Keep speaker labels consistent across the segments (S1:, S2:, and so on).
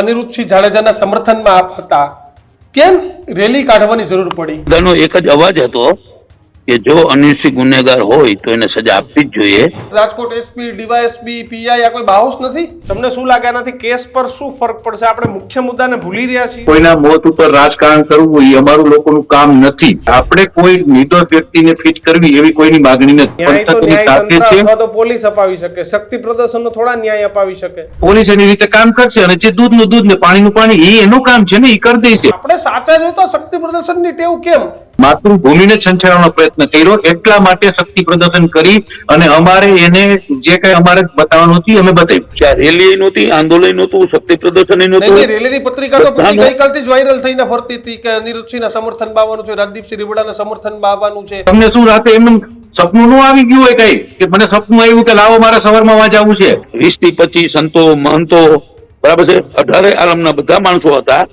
S1: અનિરુદ્ધસિંહ જાડેજાના સમર્થનમાં આપ હતા, કેમ રેલી કાઢવાની જરૂર પડી?
S2: બધાનો એક જ અવાજ હતો કે જો અનિરુદ્ધસિંહ ગુનેગાર હોય તો એને સજા આપવી જ જોઈએ.
S1: રાજકોટ એસપી, ડીવાયએસપી, પીઆઈ આ કોઈ બાહોશ નથી? તમને શું લાગે આનાથી કેસ પર શું ફરક પડશે? આપણે મુખ્ય મુદ્દાને ભૂલી રહ્યા છીએ.
S3: કોઈના મોત ઉપર રાજકારણ કરવું એ અમારું લોકોનું કામ નથી. આપણે કોઈ નિર્દોષ વ્યક્તિને ફિટ કરવી એવી કોઈની માંગણી નથી.
S1: ન્યાય તો
S3: પંથકની સાથે
S1: ન્યાયતંત્ર
S3: છે.
S1: અથવા તો પોલીસ અપાવી શકે, શક્તિ પ્રદર્શનનો થોડા ન્યાય અપાવી શકે.
S3: પોલીસ એની રીતે કામ કરશે અને જે દૂધનું દૂધ ને પાણીનું પાણી એ એનું કામ છે ને, એ કરી દેશે.
S1: આપણે સાચા જોઈએ તો શક્તિ પ્રદર્શનની ટેવ કેમ?
S3: માતૃભૂમિને છંછેડવાનો પ્રયત્ન કર્યો, એટલા માટે શક્તિ પ્રદર્શન કરી અને અમારે એને જે કઈ અમારે બતાવવાનું હતું અમે બતાવ્યું.
S2: ત્યાં રેલી નહોતી, આંદોલન નહોતું, શક્તિ પ્રદર્શન
S1: નહીં,
S2: નહોતું.
S1: રેલીની પત્રિકા તો ગઈકાલથી જ વાયરલ થઈને ફરતી હતી કે અનિરુદ્ધસિંહના સમર્થનમાં આવવાનું છે, રાજદીપસિંહ રીબડાના સમર્થનમાં આવવાનું છે.
S3: તમને શું રાતે એમ સપનું ન આવી ગયું હોય કઈ કે મને સપનું આવ્યું કે લાવો મારે સવારમાં વાંચ આવવું છે?
S2: 20 થી 25 સંતો, મહંતો, બરાબર છે, 18 આલમના બધા માણસો હતા.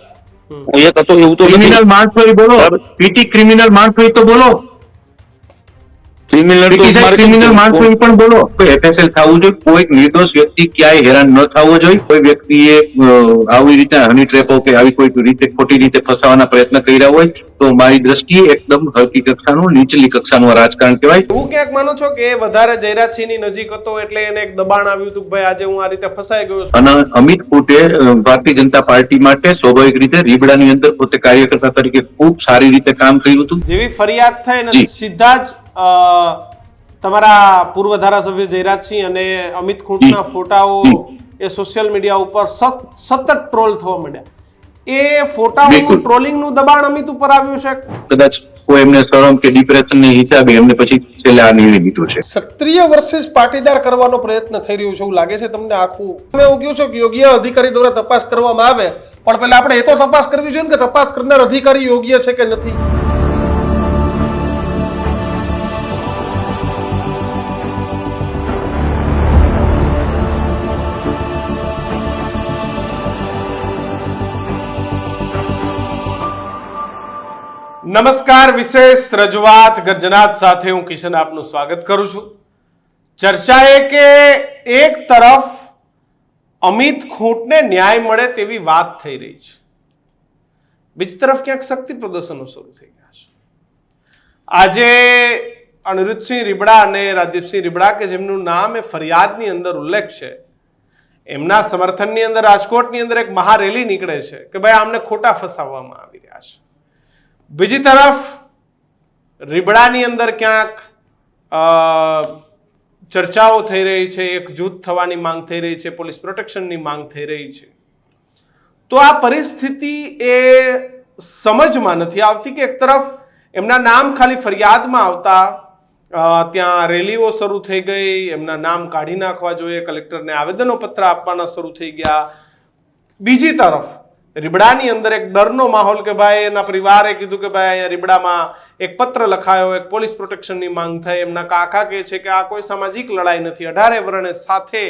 S2: હું એક હતો એવું તો
S3: ક્રિમિનલ માણસો એ બોલો, પીટી ક્રિમિનલ માણસો એ તો બોલો, ક્રિમિનલ માણસો એ પણ બોલો. કોઈ એફએસએલ થવું જોઈએ, કોઈ નિર્દોષ વ્યક્તિ ક્યાંય હેરાન ન થવો જોઈએ. કોઈ વ્યક્તિએ આવી રીતે હની ટ્રેપો કે આવી કોઈ રીતે ખોટી રીતે ફસાવાના પ્રયત્ન કર્યા હોય તો મારી દ્રષ્ટિએ એકદમ હલકી કક્ષાનું, નીચલી કક્ષાનું રાજકારણ કહેવાય.
S1: એવું ક્યાંક માનો છો કે વધારે જયરાજસિંહની નજીક હતો એટલે એને એક દબાણ આવ્યું હતું કે ભાઈ આજે હું આ રીતે ફસાઈ ગયો છું?
S3: અને અમિત ખૂટે ભારતીય જનતા પાર્ટી માટે સ્વાભાવિક રીતે રીબડાની અંદર પોતે કાર્યકર્તા તરીકે ખૂબ સારી રીતે કામ કર્યું હતું.
S1: જેવી ફરિયાદ થઈ ને
S3: જી.
S1: સીધા જ તમારા પૂર્વ ધારાસભ્ય જયરાજસિંહ અને અમિત ખૂંટના ફોટાઓ એ સોશિયલ મીડિયા ઉપર સતત ટ્રોલ થવા માંડ્યા. એ ફોટાઓનું
S3: બિલકુલ.
S1: ટ્રોલિંગનું દબાણ અમિત ઉપર આવ્યું છે.
S3: કદાચ કોઈ એમને શરમ કે ડિપ્રેશનની હિસાબે એમને પછી છેલ્લે આ નિર્ણય લીધો છે.
S1: ક્ષત્રિય વર્સિસ પાટીદાર કરવાનો પ્રયત્ન થઈ રહ્યો છે એવું લાગે છે તમને? આખું તમે એવું કહ્યું છો કે યોગ્ય અધિકારી દ્વારા તપાસ કરવામાં આવે, પણ પહેલા આપણે એ તો તપાસ કરવી જોઈએ ને કે તપાસ કરનાર અધિકારી યોગ્ય છે કે નથી. નમસ્કાર, વિશેષ રજૂઆત ગર્જનાત સાથે હું કિશન આપનું સ્વાગત કરું છું. ચર્ચા એ કે એક તરફ અમિત ખૂંટને ન્યાય મળે તેવી વાત થઈ રહી છે, બીજી તરફ ક્યાંક શક્તિ પ્રદર્શનો શરૂ થઈ ગયા છે. આજે અનિરુદ્ધસિંહ રીબડા અને રાજદીપસિંહ રીબડા કે જેમનું નામ એ ફરિયાદની અંદર ઉલ્લેખ છે, એમના સમર્થનની અંદર રાજકોટની અંદર એક મહારેલી નીકળે છે કે ભાઈ આમને ખોટા ફસાવવામાં આવી રહ્યા છે. બીજી તરફ રીબડાની અંદર ક્યાંક ચર્ચાઓ થઈ રહી છે, એક જૂથ થવાની માંગ થઈ રહી છે, પોલીસ પ્રોટેક્શનની માંગ થઈ રહી છે. તો આ પરિસ્થિતિ એ સમજમાં નથી આવતી કે એક તરફ એમના નામ ખાલી ફરિયાદમાં આવતા ત્યાં રેલીઓ શરૂ થઈ ગઈ, એમના નામ કાઢી નાખવા જોઈએ, કલેક્ટરને આવેદનો પત્ર આપવાના શરૂ થઈ ગયા. બીજી તરફ રીબડાની અંદર એક ડરનો માહોલ કે ભાઈ એના પરિવારે કીધું કે ભાઈ અહીંયા રીબડામાં એક પત્ર લખાયો, એક પોલીસ પ્રોટેક્શનની માંગ થઈ. એમના કાકા કહે છે કે આ કોઈ સામાજિક લડાઈ નથી, 18 વર્ણે સાથે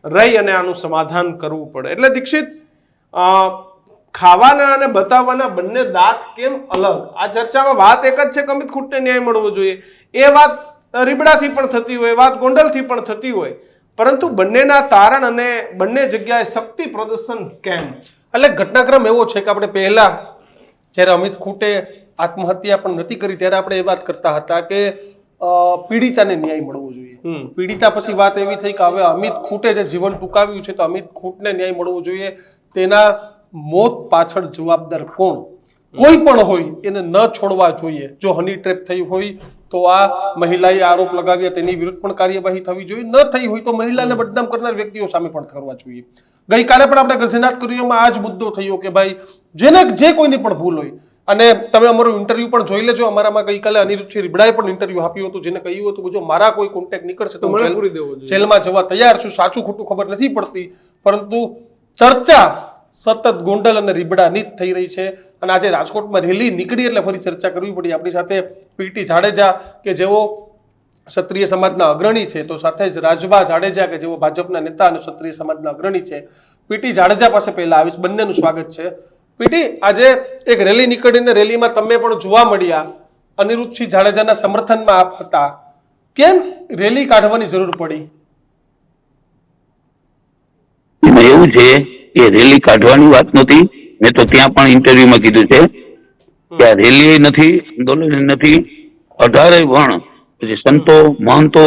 S1: રહી અને આનું સમાધાન કરવું પડે. એટલે દીક્ષિત, ખાવાના અને બતાવવાના બંને દાંત કેમ અલગ? આ ચર્ચામાં વાત એક જ છે કે અમિત ખૂંટને ન્યાય મળવો જોઈએ. એ વાત રીબડાથી પણ થતી હોય, વાત ગોંડલથી પણ થતી હોય, પરંતુ બંનેના તારણ અને બંને જગ્યાએ શક્તિ પ્રદર્શન કેમ? એટલે ઘટનાક્રમ એવો છે કે આપણે પહેલા જ્યારે અમિત ખૂંટે આત્મહત્યા પણ નથી કરી ત્યારે આપણે એ વાત કરતા હતા કે પીડિતાને ન્યાય મળવો જોઈએ. પીડિતા પછી વાત એવી થઈ કે હવે અમિત ખૂંટે જે જીવન ટૂંકાવ્યું છે તો અમિત ખૂંટને ન્યાય મળવો જોઈએ. તેના મોત પાછળ જવાબદાર કોણ? કોઈ પણ હોય એને ન છોડવા જોઈએ. જો હની ટ્રેપ થઈ હોય તો આ મહિલાએ આરોપ લગાવ્યા તેની વિરુદ્ધ પણ કાર્યવાહી થવી જોઈએ. ન થઈ હોય તો મહિલાને બદનામ કરનાર વ્યક્તિઓ સામે પણ કરવા જોઈએ. ગઈકાલે પણ આપણે ગર્જનાત કર્યું, એમાં આ જ મુદ્દો થયો કે ભાઈ જે કોઈની પણ ભૂલ હોય, અને તમે અમારું ઇન્ટરવ્યુ પણ જોઈ લેજો. અમારામાં ગઈકાલે અનિરુદ્ધસિંહ રીબડાએ પણ ઇન્ટરવ્યુ આપ્યું હતું, જેને કહ્યું હતું કે જો મારા કોઈ કોન્ટેક્ટ નીકળશે તો જેલમાં જવા તૈયાર છું. સાચું ખોટું ખબર નથી પડતી, પરંતુ ચર્ચા સતત ગોંડલ અને રીબડાની જ થઈ રહી છે. અને આજે રાજકોટમાં રેલી નીકળી એટલે ફરી ચર્ચા કરવી પડી. આપણી સાથે પીટી જાડેજા કે જેઓ ક્ષત્રિય સમાજના અગ્રણી છે, તો સાથે જ રાજભા જાડેજા કે જેઓ ભાજપના નેતા અને ક્ષત્રિય સમાજના અગ્રણી છે. પીટી જાડેજા પાસે પહેલા આવીશ, બંનેનું સ્વાગત છે. પીટી, આજે એક રેલી નીકળીને રેલીમાં તમે પણ જોવા મળ્યા, અનિરુદ્ધસિંહ જાડેજાના સમર્થનમાં આપ હતા, કેમ રેલી કાઢવાની જરૂર પડી?
S2: એવું છે એ રેલી કાઢવાની વાત નહોતી. મેં તો ત્યાં પણ ઇન્ટરવ્યુમાં કીધું છે કે આ રેલી નથી, આંદોલન નથી. 18 વર્ણ પછી સંતો મહંતો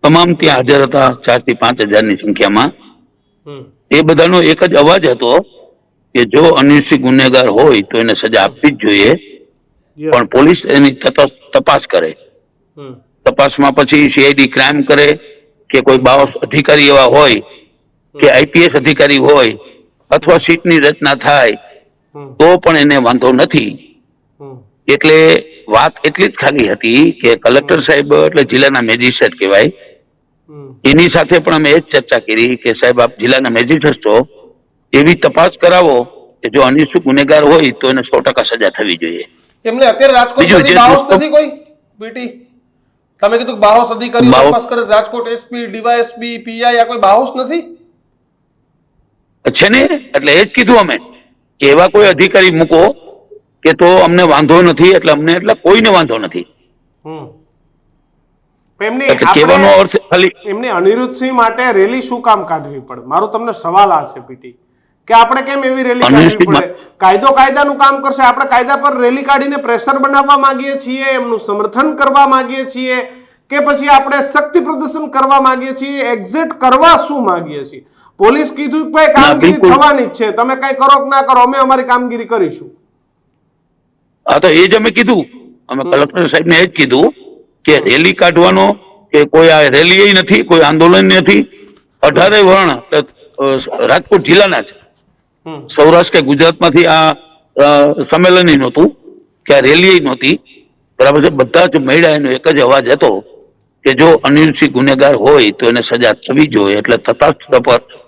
S2: તમામ ત્યાં હાજર હતા, 4 થી 5 હજારની સંખ્યામાં. એ બધાનો એક જ અવાજ હતો કે જો અનિશ્ચિત ગુનેગાર હોય તો એને સજા આપવી જ જોઈએ, પણ પોલીસ એની તપાસ કરે. તપાસમાં પછી સીઆઈડી ક્રાઇમ કરે કે કોઈ બાવસ અધિકારી એવા હોય કે આઈપીએસ અધિકારી હોય અથવા સીટની રચના થાય તો પણ એને વાંધો નથી. એટલે વાત એટલી જ ખાલી હતી કે કલેક્ટર સાહેબ એટલે જિલ્લાના મેજિસ્ટ્રેટ કહેવાય, એની સાથે પણ અમે એ જ ચર્ચા કરી કે સાહેબ આપ જિલ્લાના મેજિસ્ટ્રેટ છો, એવી તપાસ કરાવો કે જો અનિશ્ચિત ગુનેગાર હોય તો એને 100% સજા થવી જોઈએ.
S1: એમને અત્યારે રાજકોટમાંથી બાહોશ નથી કોઈ પીટી? તમે કીધું કે બાહોશ અધિકારીઓ તપાસ કરે, રાજકોટ એસપી, ડીવાયએસપી, પીઆઈ, આ કોઈ બાહોશ નથી
S2: છે ને? એટલે એ જ કીધું અમે કે એવા કોઈ અધિકારી મૂકો કે તો અમને વાંધો નથી, એટલે અમને એટલે કોઈને વાંધો નથી. કહેવાનો અર્થ ખાલી
S1: એમને અનિરુદ્ધસિંહ માટે રેલી શું કામ કાઢવી પડે? મારો તમને સવાલ આ છે પીટી કે આપણે કેમ એવી રેલી કાઢવી પડે? કાયદો કાયદાનું કામ કરશે, આપણે કાયદા પર રેલી કાઢીને પ્રેશર બનાવવા માંગીએ છીએ, એમનું સમર્થન કરવા માંગીએ છીએ, કે પછી આપણે શક્તિ પ્રદર્શન કરવા માંગીએ છીએ? એક્ઝેક્ટ કરવા શું માંગીએ છીએ? પોલીસ કીધું કે ભાઈ કામગીરી થવાની જ છે, તમે કઈ કરો કે ના કરો, અમે અમારી કામગીરી કરીશું.
S2: હા, તો એ જ અમે કીધું, અમે કલેક્ટર સાહેબને એ જ કીધું કે રેલી કાઢવાનો કે કોઈ આ રેલી નથી, કોઈ આંદોલન નથી. 18 વર્ણ રાજકોટ જિલ્લાના જ, સૌરાષ્ટ્ર કે ગુજરાતમાંથી આ સંમેલન નહોતું કે આ રેલી નહોતી, બરાબર છે. બધા જ મળ્યા, એનો એક જ અવાજ હતો કે જો અનિશ્ચિત ગુનેગાર હોય તો એને સજા થવી જોઈએ. એટલે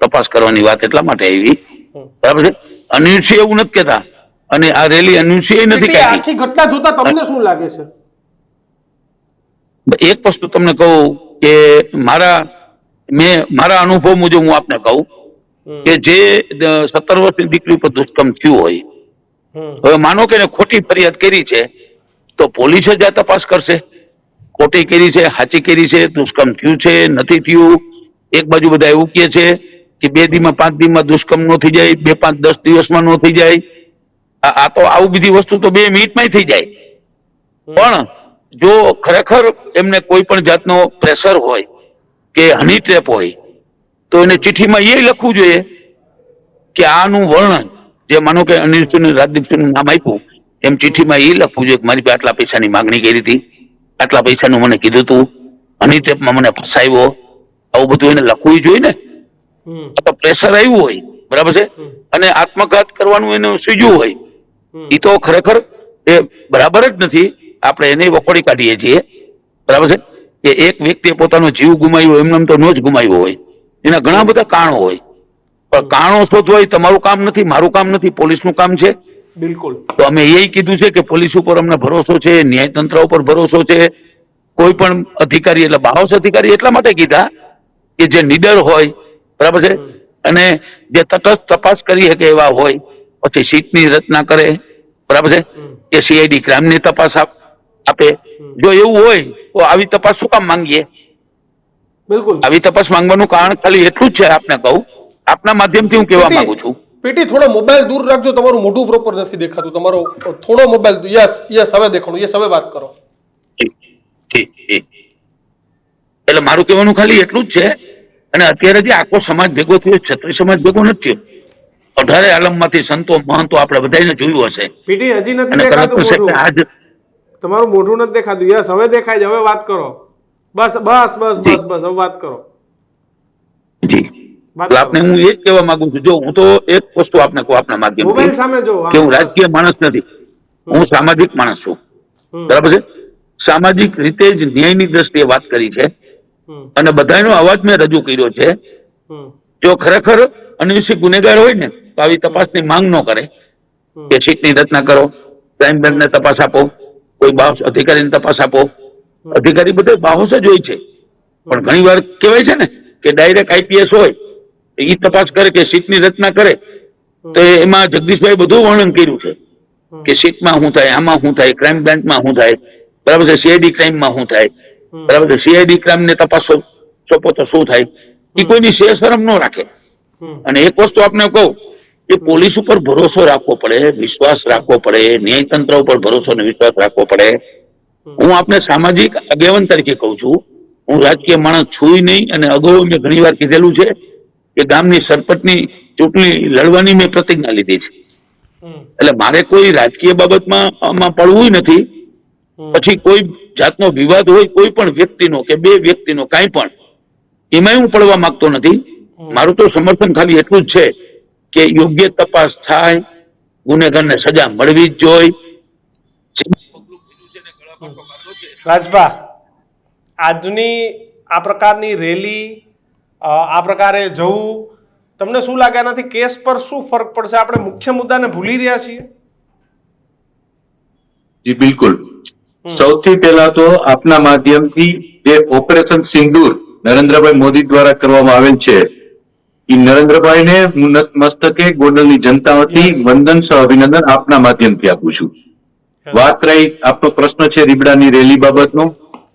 S2: તપાસ કરવાની વાત એટલા માટે આવી, બરાબર છે. અનિશ્ચિત એવું નથી કહેતા, અને આ રેલી અનિશ્ચિત નથી કહેતી.
S1: આખી ઘટના જોતા તમને શું લાગે છે?
S2: એક વસ્તુ તમને કહું કે મારા અનુભવ મુજબ હું આપને કહું કે જે 17 વર્ષની દીકરી ઉપર દુષ્કર્મ થયું હોય, હવે માનો કે ખોટી ફરિયાદ કરી છે તો પોલીસે જ આ તપાસ કરશે. ખોટી કરી છે, સાચી કરી છે, દુષ્કર્મ થયું છે, નથી થયું. એક બાજુ બધા એવું કહે છે કે 2 દીમાં 5 દીમાં દુષ્કર્મ નો થઈ જાય, 2, 5, 10 દિવસમાં નો થઈ જાય. આ તો આવું બધી વસ્તુ તો 2 મિનિટમાં થઈ જાય. પણ જો ખરેખર એમને કોઈ પણ જાતનો પ્રેશર હોય કે હની ટ્રેપ હોય તો એને ચિઠ્ઠીમાં એ લખવું જોઈએ કે આનું વર્ણન, જે માનો કે અનિલસિંહ રાજદીપસિંહનું નામ આપ્યું, એમ ચિઠ્ઠીમાં એ લખવું જોઈએ કે મારી પાસે આટલા પૈસાની માંગણી કરી હતી, આટલા પૈસાનું મને કીધું હતું, હની ટ્રેપમાં મને ફસાવ્યો. આવું બધું એને લખવું જોઈએ ને. તો પ્રેશર આવ્યું હોય, બરાબર છે, અને આત્મઘાત કરવાનું એને સૂઝ્યું હોય, એ તો ખરેખર એ બરાબર જ નથી. આપણે એને વખોડી કાઢીએ છીએ, બરાબર છે, કે એક વ્યક્તિએ પોતાનો જીવ ગુમાવ્યો એમને તો નો જ ગુમાવ્યો હોય, એના ઘણા બધા કારણો હોય. પણ કારણો શોધવા એ તમારું કામ નથી, મારું કામ નથી, પોલીસનું કામ છે.
S1: બિલકુલ.
S2: તો અમે એ કીધું છે કે પોલીસ ઉપર અમને ભરોસો છે, ન્યાયતંત્ર ઉપર ભરોસો છે. કોઈ પણ અધિકારી, એટલે બાહોશ અધિકારી એટલા માટે કીધા કે જે નીડર હોય, બરાબર છે, અને જે તટસ્થ તપાસ કરી શકે એવા હોય, પછી સીટની રચના કરે, બરાબર છે, કે સીઆઈડી ક્રાઇમની તપાસ આપે. જો એવું હોય તો આવી તપાસ શું કામ માંગીએ?
S1: બિલકુલ.
S2: આવી તપાસ માંગવાનું કારણ ખાલી એટલું જ છે. આપને કહું, આપના માધ્યમથી હું કહેવા માંગુ છું.
S1: પીટી થોડો મોબાઈલ દૂર રાખજો, તમારું મોઢું પ્રોપર નથી દેખાતું, તમારો થોડો મોબાઈલ. યસ હવે દેખાણું. યસ હવે વાત કરો.
S2: એટલે મારું કહેવાનું ખાલી એટલું જ છે. અને અત્યારે જે આખો સમાજ ભેગો થયો, ક્ષત્રિય સમાજ ભેગો નથી થયો. 18 આલમમાંથી સંતો મહંતો આપણે બધાને જોયું હશે.
S1: પીટી હજી નથી દેખાતું મોઢું. તમારું મોઢું નથી દેખાતું. યસ હવે દેખાય છે. હવે વાત કરો. બસ બસ બસ બસ બસ હવે વાત કરો.
S2: જી, આપને હું એ જ કહેવા માંગુ છું. જો હું તો એક વસ્તુ આપને કહું, આપના માધ્યમથી,
S1: મોબાઈલ સામે જો
S2: કે હું રાજકીય માણસ નથી, હું સામાજિક માણસ છું, બરાબર છે. સામાજિક રીતે જ ન્યાયની દ્રષ્ટિએ વાત કરી છે, અને બધાનો અવાજ મેં રજૂ કર્યો છે. જો ખરેખર અનિશ્ચિત ગુનેગાર હોય ને તો આવી તપાસની માંગ ન કરે કે સીટની રચના કરો, ક્રાઇમ બ્રાન્ચને તપાસ આપો, કોઈ બાહોશ અધિકારીને તપાસ આપો. અધિકારી બધે બાહોશ જ હોય છે, પણ ઘણી વાર કહેવાય છે ને કે ડાયરેક્ટ આઈપીએસ હોય એ તપાસ કરે કે સીટની રચના કરે. તો એમાં જગદીશભાઈ બધું વર્ણન કર્યું છે કે સીટમાં શું થાય, આમાં શું થાય, ક્રાઇમ બ્રાન્ચમાં શું થાય, બરાબર છે, સીઆઈડી ક્રાઇમમાં શું થાય, બરાબર છે, સીઆઈડી ક્રાઇમને તપાસ સોંપો તો શું થાય. એ કોઈની શરમ ન રાખે. અને એક વસ્તુ આપને કહું કે પોલીસ ઉપર ભરોસો રાખવો પડે, વિશ્વાસ રાખવો પડે, ન્યાયતંત્ર ઉપર ભરોસો અને વિશ્વાસ રાખવો પડે. હું આપને સામાજિક આગેવાન તરીકે કહું છું, હું રાજકીય માણસ છું નહીં. અને અગાઉ મેં ઘણી વાર કીધેલું છે કે ગામની સરપંચની ચૂંટણી લડવાની મેં પ્રતિજ્ઞા લીધી છે. એટલે મારે કોઈ રાજકીય બાબતમાં આમાં પડવું નથી. પછી કોઈ જાતનો વિવાદ હોય કોઈ પણ વ્યક્તિનો કે બે વ્યક્તિનો કાંઈ પણ, એમાં હું પડવા માંગતો નથી. મારું તો સમર્થન ખાલી એટલું જ છે કે યોગ્ય તપાસ થાય, ગુનેગારને સજા મળવી જ જોઈએ.
S1: રાજભા, આજની આ પ્રકારની રેલી, આ પ્રકારે જવું, તમને શું લાગે આનાથી કેસ પર શું ફરક પડશે? આપણે મુખ્ય મુદ્દાને ભૂલી રહ્યા છીએ.
S3: જી બિલકુલ. સૌથી પહેલા તો આપના માધ્યમથી જે ઓપરેશન સિંદૂર નરેન્દ્રભાઈ મોદી દ્વારા કરવામાં આવેલ છે, એ નરેન્દ્રભાઈને હું નતમસ્તકે ગોંડલની જનતા વતી વંદન સહ અભિનંદન આપના માધ્યમથી આપું છું. વાત રહી આપનો પ્રશ્ન છે રીબડાની રેલી બાબતનો,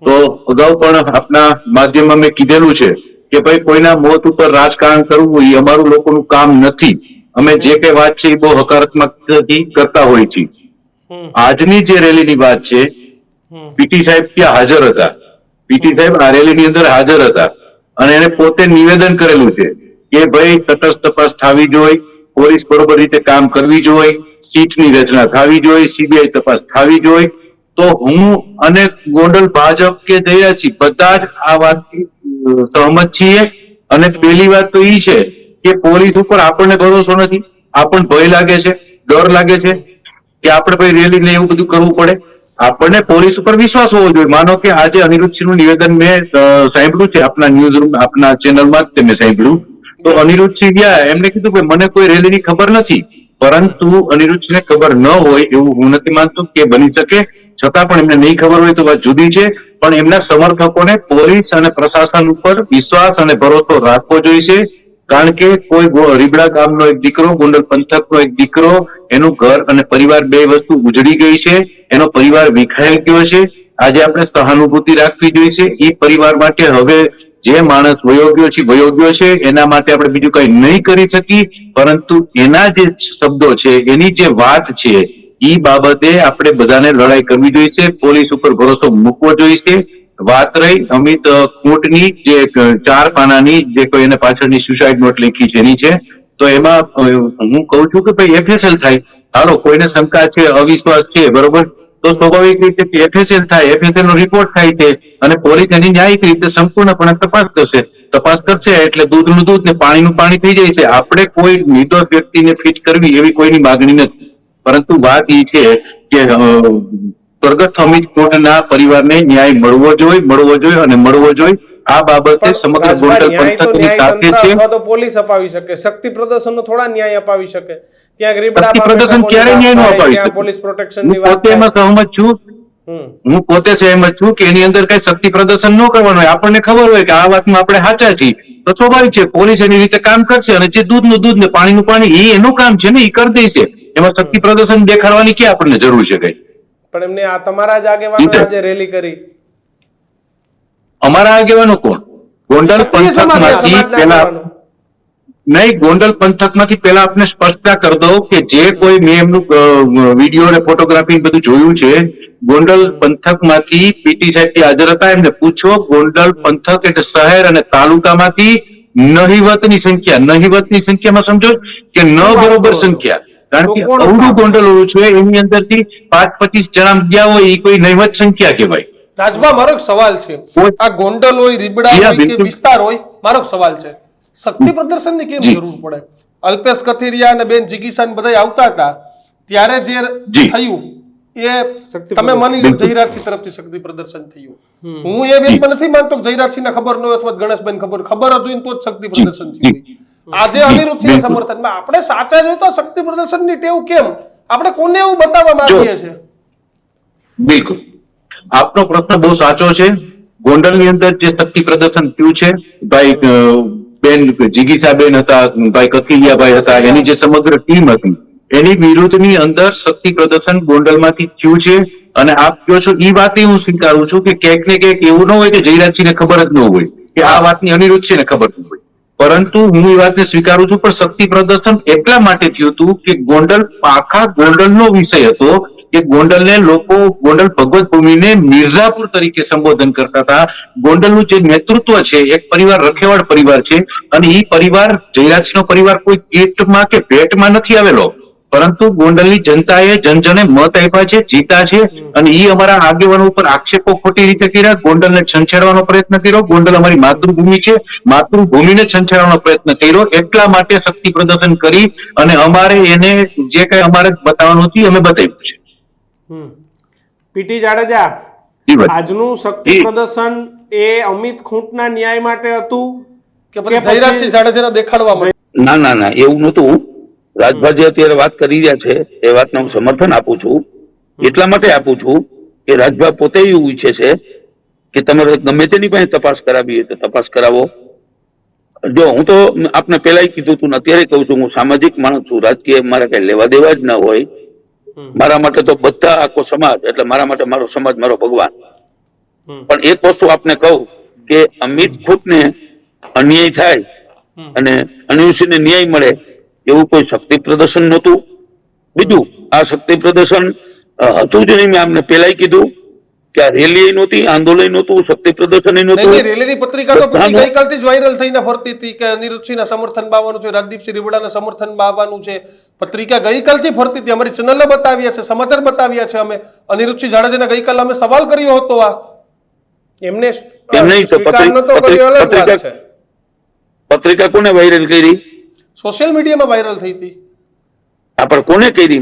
S3: તો અગાઉ પણ આપના માધ્યમમાં મેં કીધેલું છે કે ભાઈ કોઈના મોત ઉપર રાજકારણ કરવું એ અમારું લોકોનું કામ નથી. અમે જે કઈ વાત છે એ બહુ હકારાત્મકથી કરતા હોય છીએ. આજની જે રેલીની વાત છે, પીટી સાહેબ ત્યાં હાજર હતા. પીટી સાહેબ આ રેલીની અંદર હાજર હતા અને એને પોતે નિવેદન કરેલું છે કે ભાઈ તટસ્થ તપાસ થવી જોઈએ, પોલીસ બરોબર રીતે કામ કરવી જોઈએ, સીટની રચના થવી જોઈએ, સીબીઆઈ તપાસ થવી જોઈએ. તો હું અને ગોંડલ ભાજપ કે જયરાજસિંહ બધા જ આ વાતથી સહમત છીએ. અને પહેલી વાત તો એ છે કે પોલીસ ઉપર આપણને ભરોસો નથી, આપણને ભય લાગે છે, ડર લાગે છે કે આપણે ભાઈ રેલી ને એવું બધું કરવું પડે. આપણને પોલીસ ઉપર વિશ્વાસ હોવો જોઈએ. માનો કે આજે અનિરુદ્ધસિંહનું નિવેદન મેં સાંભળ્યું છે આપના ન્યૂઝ રૂમ, આપના ચેનલમાં જ મેં સાંભળ્યું. તો અનિરુદ્ધસિંહ ગયા, એમને કીધું કે મને કોઈ રેલીની ખબર નથી. પરંતુ અનિરુદ્ધસિંહને ખબર ન હોય એવું હું નથી માનતો કે બની શકે, છતાં પણ એમને નહીં ખબર હોય તો વાત જુદી છે. પણ એમના સમર્થકોને પોલીસ અને પ્રશાસન ઉપર વિશ્વાસ અને ભરોસો રાખવો જોઈએ. કારણ કે કોઈ રીબડા ગામનો એક દીકરો, ગોંડલ પંથકનો એક દીકરો, એનું ઘર અને પરિવાર બે વસ્તુ ઉજળી ગઈ છે, એનો પરિવાર વિખાઈ ગયો છે. આજે આપણે સહાનુભૂતિ રાખવી જોઈએ. એ પરિવાર માટે હવે જે માણસ વયોગ્ય છે એના માટે આપણે બીજું કઈ નહીં કરી શકીએ, પરંતુ એના જે શબ્દો છે, એની જે વાત છે, એ બાબતે આપણે બધાને લડાઈ કરવી જોઈએ. પોલીસ ઉપર ભરોસો મૂકવો જોઈએ. વાત રહી અમિત ખૂંટની, જે 4 પાનાની જે કોઈ એને પાછળની સુસાઇડ નોટ લખી છે એની છે, તો એમાં હું કહું છું કે ભાઈ એફએસએલ થાય. હાલો, કોઈને શંકા છે, અવિશ્વાસ છે, બરોબર, તો સ્વાભાવિક રીતે એફએસએલ થાય, એફએસએલ નો રિપોર્ટ થાય છે અને પોલીસ એની ન્યાયિક રીતે સંપૂર્ણપણે તપાસ કરશે. તપાસ કરશે એટલે દૂધનું દૂધ ને પાણીનું પાણી થઈ જાય છે. આપણે કોઈ નિર્દોષ વ્યક્તિને ફિટ કરવી એવી કોઈની માગણી નથી. પરંતુ વાત એ છે કે સ્વર્ગસ્થ અમિત કોટના પરિવારને ન્યાય મળવો જોઈએ અને મળવો જોઈએ. આ બાબતે સમગ્ર ગોંડલ પંથકની સાથે છે.
S1: અથવા તો પોલીસ અપાવી શકે, શક્તિ પ્રદર્શનનો થોડા ન્યાય અપાવી શકે. ક્યાંક
S3: શક્તિ પ્રદર્શન ક્યારે ન્યાય ન અપાવી શકે?
S1: પોલીસ પ્રોટેક્શન
S3: હું પોતે એમાં સહમત છું. હું પોતે સહમત છું કે એની અંદર કઈ શક્તિ પ્રદર્શન ન કરવાનું હોય. આપણને ખબર હોય કે આ વાતમાં આપણે સાચા છીએ, તો સ્વાભાવિક છે પોલીસ એની રીતે કામ કરશે અને જે દૂધનું દૂધ ને પાણીનું પાણી એ એનું કામ છે ને, એ કરી દેશે. એમાં શક્તિ પ્રદર્શન દેખાડવાની ક્યાં આપણને જરૂર છે કઈ?
S1: પણ એમને આ તમારા જ આગેવાનો આજે રેલી કરી.
S3: અમારા આગેવાનો કોણ? ગોંડલ પંથકમાંથી પેલા નહીં, ગોંડલ પંથકમાંથી પેલા આપને સ્પષ્ટતા કરી દઉં કે જે કોઈ મેં એમનું વિડીયો અને ફોટોગ્રાફી બધું જોયું છે, ગોંડલ પંથકમાંથી પીટી સાહેબ હાજર હતા. એમને પૂછો, ગોંડલ પંથક એટલે શહેર અને તાલુકામાંથી નહિવતની સંખ્યામાં સમજો કે ન બરોબર સંખ્યા. કારણ કે અવડું ગોંડલ છે એની અંદરથી 5-25 જણા ગયા હોય એ કોઈ નહિવત સંખ્યા કહેવાય.
S1: રાજભા, મારો એક સવાલ છે, આ ગોંડલ હોય, રીબડા હોય કે વિસ્તાર હોય, મારો એક સવાલ છે, શક્તિ પ્રદર્શનની કેમ જરૂર પડે? અલ્પેશ કથિરિયા અને બેન જિગીશાન બધા આવતા હતા ત્યારે જે થયું એ તમે માની લો જયરાજસિંહ તરફથી શક્તિ પ્રદર્શન થયું. હું એ વેતમાં નથી માનતો કે જયરાજસિંહને ખબર ન હોય અથવા ગણેશભાઈને ખબર જ હોય તો જ શક્તિ પ્રદર્શન થયું. આજે અનિરુદ્ધસિંહ સમર્થનમાં આપણે સાચા જોઈએ તો શક્તિ પ્રદર્શનની ટેવ કેમ? આપણે કોને એવું બતાવવા માંગીએ છીએ?
S3: બિલકુલ, આપનો પ્રશ્ન બહુ સાચો છે. ગોંડલની અંદર જે શક્તિ પ્રદર્શન થયું છે, ભાઈ બેન જિગીશાબેન હતા, ભાઈ કથિરિયાભાઈ હતા, એની જે સમગ્ર ટીમ હતી, એની વિરુદ્ધની અંદર શક્તિ પ્રદર્શન ગોંડલમાંથી થયું છે. અને આપ કહો છો એ વાતે હું સ્વીકારું છું કે ક્યાંક ને ક્યાંક એવું ન હોય કે જયરાજસિંહને ખબર જ ન હોય કે આ વાતની અનિરુદ્ધસિંહને ખબર ન હોય. પરંતુ હું એ વાતને સ્વીકારું છું, પણ શક્તિ પ્રદર્શન એટલા માટે થયું હતું કે ગોંડલ આખા ગોંડલનો વિષય હતો કે ગોંડલને લોકો ગોંડલ ભગવત ભૂમિને મિર્ઝાપુર તરીકે સંબોધન કરતા હતા. ગોંડલનું જે નેતૃત્વ છે એક પરિવાર રખેવાળ પરિવાર છે, અને એ પરિવાર જયરાજસિંહનો પરિવાર કોઈ ગેટમાં કે ભેટમાં નથી આવેલો, પરંતુ ગોંડલની જનતાએ જનજને મત આપ્યા છે, જીતા છે, અને એ અમારા આગેવાનો ઉપર આક્ષેપો ખોટી રીતે કર્યા, ગોંડલને છંછેડવાનો પ્રયત્ન કર્યો. ગોંડલ અમારી માતૃભૂમિ છે, માતૃભૂમિને છંછેડવાનો પ્રયત્ન કર્યો. એટલા માટે શક્તિ પ્રદર્શન કરી અને અમારે એને જે કઈ અમારે બતાવવાનું હતું અમે બતાવ્યું છે.
S1: પીટી જાડેજા,
S3: જી ભાઈ.
S1: આજનું શક્તિ
S2: જી.
S1: પ્રદર્શન એ અમિત ખૂંટના ન્યાય માટે હતું
S4: કે પછી જયરાજસિંહ જાડેજાને દેખાડવા માટે?
S2: ના એવું નહોતું. રાજભાઈ જે અત્યારે વાત કરી રહ્યા છે એ વાતને હું સમર્થન આપું છું. એટલા માટે આપું છું કે રાજભાઈ પોતે એવું ઈચ્છે છે કે તમારે ગમે તેની પાસે તપાસ કરાવી હોય તો તપાસ કરાવો. જો હું તો આપને પહેલા કીધું હતું ને અત્યારે કહું છું, હું સામાજિક માણસ છું, રાજકીય મારા કઈ લેવા દેવા જ ના હોય. મારા માટે તો બધા આખો સમાજ, એટલે મારા માટે મારો સમાજ મારો ભગવાન. પણ એક વસ્તુ આપને કહું કે અમિત ખૂટને અન્યાય થાય અને અનુસીને ન્યાય મળે એવું કોઈ શક્તિ પ્રદર્શન નહોતું. બીજું, આ શક્તિ પ્રદર્શન હતું જ નહીં. મેં આપને પહેલા કીધું કે આ રેલી નહોતી, આંદોલન નહોતું, શક્તિ પ્રદર્શન
S4: નહીં,
S2: નહોતું.
S4: રેલીની પત્રિકા તો પેલી ગઈકાલથી જ વાયરલ થઈને ફરતી હતી કે અનિરુદ્ધસિંહના સમર્થનમાં આવવાનું છે, રાજદીપસિંહ રીબડાના સમર્થનમાં આવવાનું છે. પત્રિકા ગઈકાલથી ફરતી હતી, અમારી ચેનલે બતાવ્યા છે, સમાચાર બતાવ્યા છે અમે. અનિરુદ્ધસિંહ જાડેજાને ગઈકાલે અમે સવાલ કર્યો હતો. આ
S1: એમને
S2: એમ નહીં તો
S1: સ્વીકાર નહોતો કર્યો, અલગ વાત છે.
S2: પત્રિકા કોને વાયરલ કરી?
S4: સોશિયલ મીડિયામાં વાયરલ થઈ હતી.
S2: આ પર કોને કરી?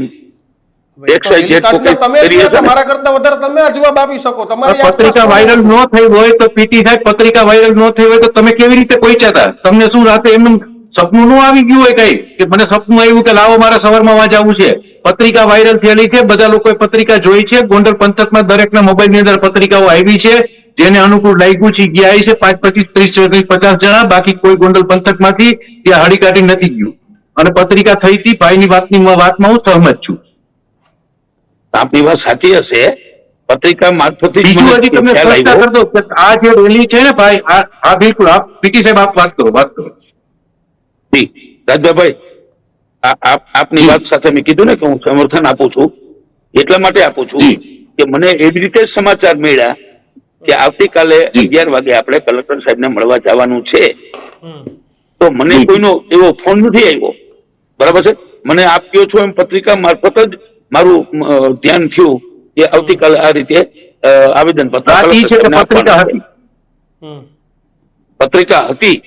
S2: XYZ કોઈ
S4: તમે
S2: કરી હશે ને?
S4: તમારા કરતા વધારે તમે આ જવાબ આપી શકો. તમારી
S3: પત્રિકા વાયરલ ન થઈ હોય તો પીટી સાહેબ, પત્રિકા વાયરલ ન થઈ હોય તો તમે કેવી રીતે પહોંચ્યા હતા? તમને શું રાતે એમનું સપનું ન આવી ગયું હોય કઈ કે મને સપનું આવ્યું કે લાવો મારા સવારમાં વાંચવું છે? પત્રિકા વાયરલ થયેલી છે, બધા લોકોએ પત્રિકા જોઈ છે. ગોંડલ પંથકમાં દરેકના મોબાઈલની અંદર પત્રિકાઓ આવી છે. જેને અનુકૂળ લાગ્યું છે ગયા છે 5, 25, 30, 40, 50 જણા. બાકી કોઈ ગોંડલ પંથકમાંથી ત્યાં હળી કાઢી નથી ગયું. અને પત્રિકા થઈ હતી. ભાઈની વાતમાં હું સહમત છું.
S2: આપની વાત સાચી હશે. પત્રિકા મારફતે જ
S3: બીજું
S2: મને
S3: હજી તમે
S2: ખ્યાલ
S3: સ્પષ્ટતા
S2: આવ્યો.
S3: કરી દો કે આ જે રેલી છે ને ભાઈ, આ બિલકુલ આપ પીટી સાહેબ આપ વાત કરો.
S2: જી, રાજભાઈ, આપની વાત સાથે મેં કીધું ને કે હું સમર્થન આપું છું. એટલા માટે આપું છું
S3: જી.
S2: કે મને એવી રીતે સમાચાર મળ્યા કે આવતીકાલે 11 વાગે આપણે કલેક્ટર સાહેબને મળવા જવાનું છે. તો મને કોઈનો એવો ફોન નથી આવ્યો, બરાબર છે. મને આપ કહો છો એમ પત્રિકા મારફત જ મારું ધ્યાન થયું કે આવતીકાલે આ રીતે આવેદન
S3: વાત ઈ છે કે પત્રિકા હતી.
S2: પત્રિકા હતી,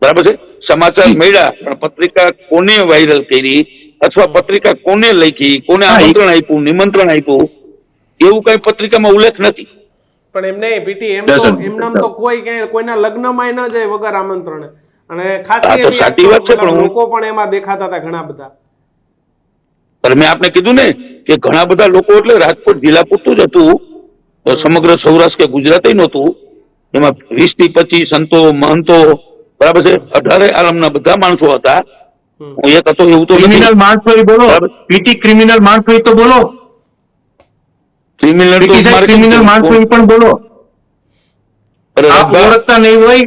S2: બરાબર છે. સમાચાર મળ્યા, પણ પત્રિકા કોને વાયરલ કરી અથવા પત્રિકા કોને લખી, કોને આમંત્રણ આપ્યું, નિમંત્રણ આપ્યું, એવું કઈ પત્રિકામાં ઉલ્લેખ નથી.
S1: પણ એમ નહીં પીટી, એમનામ તો કોઈ ક્યાંય કોઈના લગ્નમાં ન જાય વગર આમંત્રણે. અને ખાસ
S2: આ તો સાચી વાત છે, પણ
S1: લોકો પણ એમાં દેખાતા હતા ઘણા બધા.
S2: પણ મેં આપને કીધું ને કે ઘણા બધા લોકો, એટલે રાજકોટ જિલ્લા પૂરતું જ હતું, સમગ્ર સૌરાષ્ટ્ર કે ગુજરાત નહોતું. એમાં 20 થી 25 સંતો, મહંતો, બરાબર છે, 18 આલમના બધા માણસો હતા. હું એક હતો એવું તો
S3: ક્રિમિનલ માણસો એ બોલો. પીટી ક્રિમિનલ માણસો એ તો બોલો. ક્રિમિનલ માણસો એ પણ બોલો. આપ ઓળખતા નહીં હોય.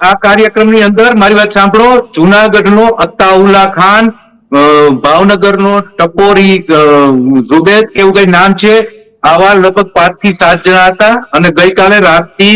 S3: આ કાર્યક્રમની અંદર મારી વાત સાંભળો. જુનાગઢનો અત્તાઉલ્લા ખાન, ભાવનગરનો ટપોરી ઝુબેદ એવું કઈ નામ છે, આવા લગભગ 5 થી 7 જણા હતા. અને ગઈકાલે રાતથી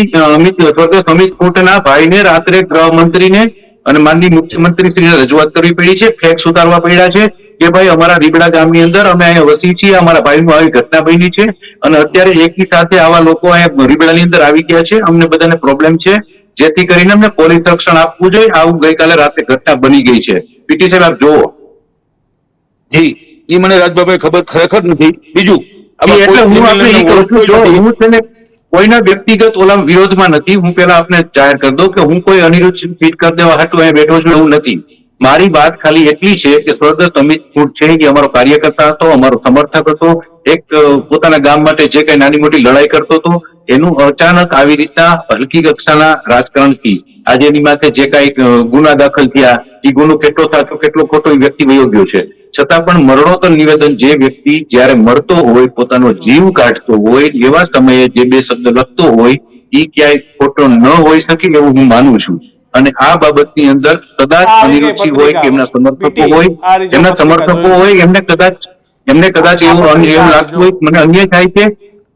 S3: સ્વર્ગસ્થ અમિત ખૂંટના ભાઈને રાત્રે ગૃહમંત્રીને અને માનનીય મુખ્યમંત્રી શ્રીને રજૂઆત કરવી પડી છે. ફેક્સ ઉતારવા પડ્યા છે કે ભાઈ અમારા રીબડા ગામની અંદર અમે અહીંયા વસી છીએ, અમારા ભાઈનું આવી ઘટના બની છે અને અત્યારે એકી સાથે આવા લોકો અહીંયા રીબડાની અંદર આવી ગયા છે, અમને બધાને પ્રોબ્લેમ છે, જેથી કરીને અમને પોલીસ રક્ષણ આપવું જોઈએ. આવું ગઈકાલે રાતે ઘટના બની ગઈ છે. પીટી સાહેબ આપ જોવો.
S2: જી, એ મને રાજબાભાઈ ખબર ખરેખર નથી. બીજું,
S3: એટલે હું આપને એ કહું છું, જો હું છે ને કોઈના વ્યક્તિગત ઓલા વિરોધમાં નથી. હું પેલા આપને જાહેર કરી દઉં કે હું કોઈ અનિરુદ્ધ ફીટ કરી દેવા હાટું અહીંયા બેઠો છું એવું નથી. મારી વાત ખાલી એટલી છે કે સ્વર્ગસ્થ અમિત ખૂંટ છે એ અમારો કાર્યકર્તા હતો, અમારો સમર્થક હતો, એક પોતાના ગામ માટે જે કઈ નાની મોટી લડાઈ કરતો હતો. એનું અચાનક આવી રીતના હલકી કક્ષાના રાજકારણથી આજે એની માથે જે કઈ ગુના દાખલ થયા, એ ગુનો કેટલો સાચો કેટલો ખોટો એ વ્યક્તિ વયો ગયો છે. છતાં પણ મરણોત્તર નિવેદન જે વ્યક્તિ જયારે મળતો હોય, પોતાનો જીવ કાઢતો હોય, એવા સમયે જે બે શબ્દ લખતો હોય, એ ક્યાંય ખોટો ન હોઈ શકે એવું હું માનું છું. અને આ બાબતની અંદર કદાચ
S1: આ આવી ગઈ
S3: અનિરુચિ હોય કે એમના સમર્થકો
S1: પીટી,
S3: હોય,
S1: આ રીતે
S3: એમના
S1: પત્રિકા
S3: સમર્થકો
S1: જોઈ.
S3: હોય એમને કદાચ એવું લાગતું હોય કે મને અન્યાય થાય છે,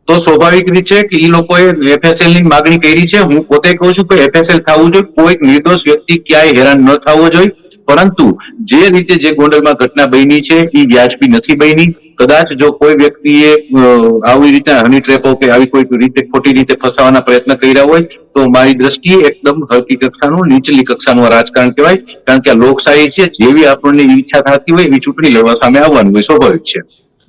S3: તો સ્વાભાવિક રીતે કે એ લોકોએ એફએસએલ ની માગણી કરી છે. હું પોતે કહું છું કે એફએસએલ થવું જોઈએ, કોઈ નિર્દોષ વ્યક્તિ ક્યાંય હેરાન ન થવો જોઈએ. પરંતુ જે રીતે જે ગોંડલમાં ઘટના બની છે એ વ્યાજબી નથી બની. કદાચ જો કોઈ વ્યક્તિએ આવી રીતે હની ટ્રેપો કે આવી કોઈ રીતે ખોટી રીતે ફસાવાના પ્રયત્ન કર્યા હોય તો મારી દ્રષ્ટિએ એકદમ હલકી કક્ષાનું, નીચલી કક્ષાનું આ રાજકારણ કહેવાય. કારણ કે આ લોકશાહી છે, જેવી આપણને ઈચ્છા થતી હોય એવી ચૂંટણી લડવા સામે આવવાનું હોય, સ્વાભાવિક છે.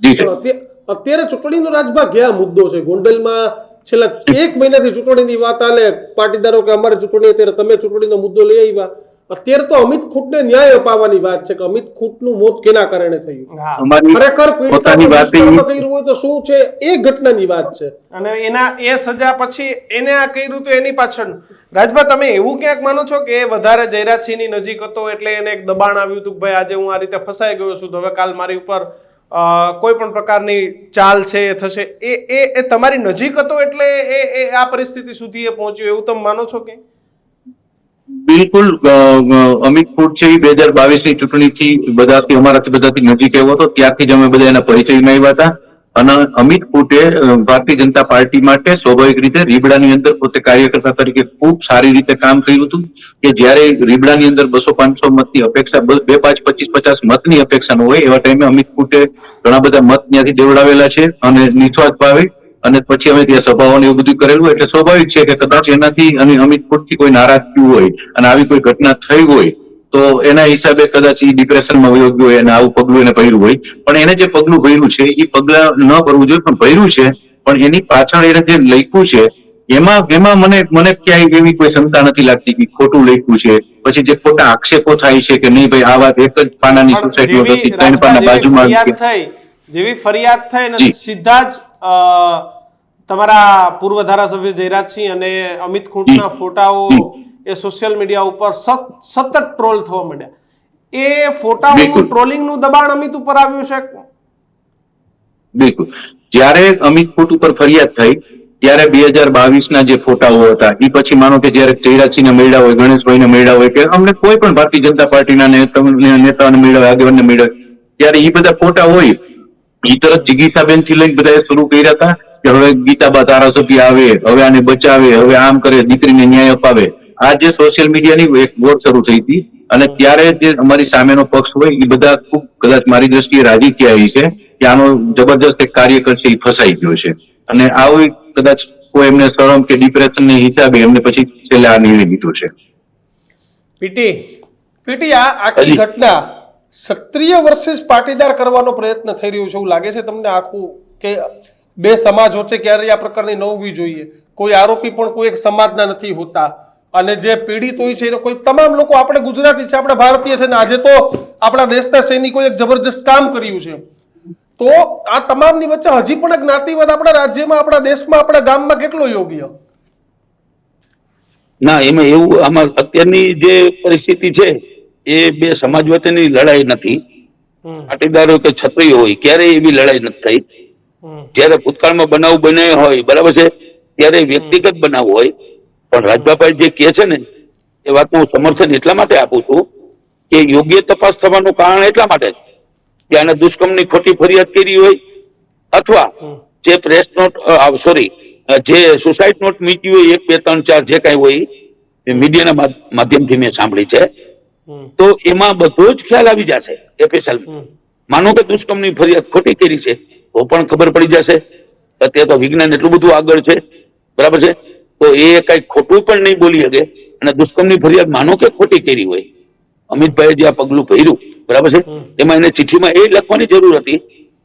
S3: જી સાહેબ.
S4: અત્યારે ચૂંટણીનો રાજભાગ ક્યાં મુદ્દો છે ગોંડલમાં? છેલ્લા 1 મહિનાથી ચૂંટણીની વાત હાલે, પાટીદારો કે અમારે ચૂંટણી, અત્યારે તમે ચૂંટણીનો મુદ્દો લઈ આવ્યા. અત્યારે તો અમિત ખૂટને ન્યાય અપાવવાની વાત છે કે અમિત ખૂટનું મોત કેના કારણે થયું.
S3: અમારી
S4: ખરેખર પીડિતા
S3: પોતાની
S4: પર
S3: વાત
S4: દુષ્કર્મ કર્યું હોય તો શું છે એ ઘટનાની વાત છે.
S1: અને એ સજા પછી એને આ કર્યું તો એની પાછળ રાજભા તમે એવું ક્યાંક માનો છો કે એ વધારે જયરાજસિંહની નજીક હતો એટલે એને એક દબાણ આવ્યું હતું કે ભાઈ આજે હું આ રીતે ફસાઈ ગયો છું તો હવે કાલ મારી ઉપર કોઈ પણ પ્રકારની ચાલ છે એ થશે, એ તમારી નજીક હતો એટલે એ આ પરિસ્થિતિ સુધી એ પહોંચ્યો એવું તમે માનો છો કે?
S3: બિલકુલ. અમિત ફૂટ છે એ 2022 ની ચૂંટણીથી અમારાથી બધાથી નજીક આવ્યો હતો. ત્યારથી જ અમે બધા એના પરિચયમાં આવ્યા હતા. અને અમિત ફૂટે ભારતીય જનતા પાર્ટી માટે સ્વાભાવિક રીતે રીબડાની અંદર પોતે કાર્યકર્તા તરીકે ખૂબ સારી રીતે કામ કર્યું હતું. કે જ્યારે રીબડાની અંદર 200-500 મતની અપેક્ષા, 2, 5, 25, 50 મતની અપેક્ષા ન હોય એવા ટાઈમે અમિત ફૂટે ઘણા બધા મત ત્યાંથી દેવડાવેલા છે અને નિસ્વાર્થ ભાવે. અને પછી અમે ત્યાં સભાઓને એવું બધું કરેલું, એટલે સ્વાભાવિક છે કે કદાચ એનાથી અને અમિત ફૂટથી કોઈ નારાજ થયું હોય અને આવી કોઈ ઘટના થઈ હોય તો એના હિસાબે કદાચ એ ડિપ્રેશનમાં વયો ગયો હોય અને આવું પગલું એને ભર્યું હોય. પણ એને જે પગલું ભર્યું છે એ પગલા ન ભરવું જોઈએ, પણ ભર્યું છે. પણ એની પાછળ એને જે લખ્યું છે એમાં મને ક્યાંય એવી કોઈ ક્ષમતા નથી લાગતી કે ખોટું લખ્યું છે. પછી જે ખોટા આક્ષેપો થાય છે કે નહીં ભાઈ આ વાત એક જ પાનાની સોસાયટીઓ હતી, 3 પાના બાજુમાં
S1: જેવી ફરિયાદ થઈ ને સીધા જ તમારા પૂર્વ ધારાસભ્ય જયરાજસિંહ અને અમિત ખૂંટના ફોટાઓ એ સોશિયલ મીડિયા ઉપર સતત ટ્રોલ થવા માંડ્યા. એ ફોટાઓનું ટ્રોલિંગનું દબાણ અમિત ઉપર આવ્યું છે?
S3: બિલકુલ. જ્યારે અમિત ફૂટ ઉપર ફરિયાદ થઈ ત્યારે 2022 ના જે ફોટાઓ હતા એ પછી માનો કે જયારે જયરાજસિંહને મળ્યા હોય, ગણેશભાઈને મળ્યા હોય કે અમને કોઈ પણ ભારતીય જનતા પાર્ટીના નેતાઓને મળ્યા હોય, આગેવાનને મળ્યા હોય, ત્યારે એ બધા ફોટા હોય એ તરત જિગીસાબેન થી લઈને બધા શરૂ કર્યા હતા કે હવે ગીતાબા ધારાસભ્ય આવે, હવે આને બચાવે, હવે આમ કરે, દીકરીને ન્યાય અપાવે. આ જે સોશિયલ મીડિયાની એક વોર શરૂ થઈ હતી અને ત્યારે જે અમારી સામેનો પક્ષ હોય એ બધા ખૂબ કદાચ મારી દ્રષ્ટિએ રાજી થયા છે કે આનો જબરજસ્ત એક કાર્યકર છે એ ફસાઈ ગયો છે. અને આવું કદાચ કોઈ એમને શરમ કે ડિપ્રેશનને હિસાબે એમને પછી છેલ્લે આ નિર્ણય લીધો છે.
S4: પીટી આ આખી ઘટના ક્ષત્રિય વર્સિસ પાટીદાર કરવાનો પ્રયત્ન થઈ રહ્યો છે એવું લાગે છે તમને આખું? કે બે સમાજ વચ્ચે ક્યારે આ પ્રકારની ન હોવી જોઈએ? કોઈ આરોપી પણ કોઈ એક સમાજના નથી હોતા અને જે પીડિત હોય છે એ કોઈ તમામ લોકો, આપણે ગુજરાતી છે, આપણે ભારતીય છે ને આજે તો આપણા દેશના સૈનિકોએ એક જબરજસ્ત કામ કર્યું છે. તો આ તમામની વચ્ચે હજી પણ જ્ઞાતિવાદ આપણા રાજ્યમાં, આપણા દેશમાં, આપણા ગામમાં કેટલો યોગ્ય?
S2: ના, એમાં એવું, આમાં અત્યારની જે પરિસ્થિતિ છે એ બે સમાજ વચ્ચેની લડાઈ નથી. પાટીદારો કે ક્ષત્રિય હોય ક્યારેય એવી લડાઈ નથી થઈ. જયારે ભૂતકાળમાં બનાવ બન્યો હોય, બરાબર છે, ત્યારે વ્યક્તિગત બનાવ હોય. પણ રાજબાભાઈ જે કહે છે ને એ વાતનું સમર્થન એટલા માટે આપું છું કે યોગ્ય તપાસ થવાનું કારણ એટલા માટે કે આને દુષ્કર્મની ખોટી ફરિયાદ કરી હોય અથવા જે પ્રેસ નોટ, જે સુસાઇડ નોટ મીટી હોય 1, 2, 3, 4 જે કઈ હોય એ મીડિયાના માધ્યમથી મેં સાંભળી છે, તો એમાં બધો જ ખ્યાલ આવી જશે. એફએસએલ માનો કે દુષ્કર્મની ફરિયાદ ખોટી કરી છે તો પણ ખબર પડી જશે. અત્યારે તો વિજ્ઞાન એટલું બધું આગળ છે, બરાબર છે, તો એ કઈ ખોટું પણ નહીં બોલી શકે. અને દુષ્કર્મની ફરિયાદ માનો કે ખોટી કરી હોય, અમિતભાઈએ જે આ પગલું ભર્યું, બરાબર છે, એમાં એને ચિઠ્ઠીમાં એ લખવાની જરૂર હતી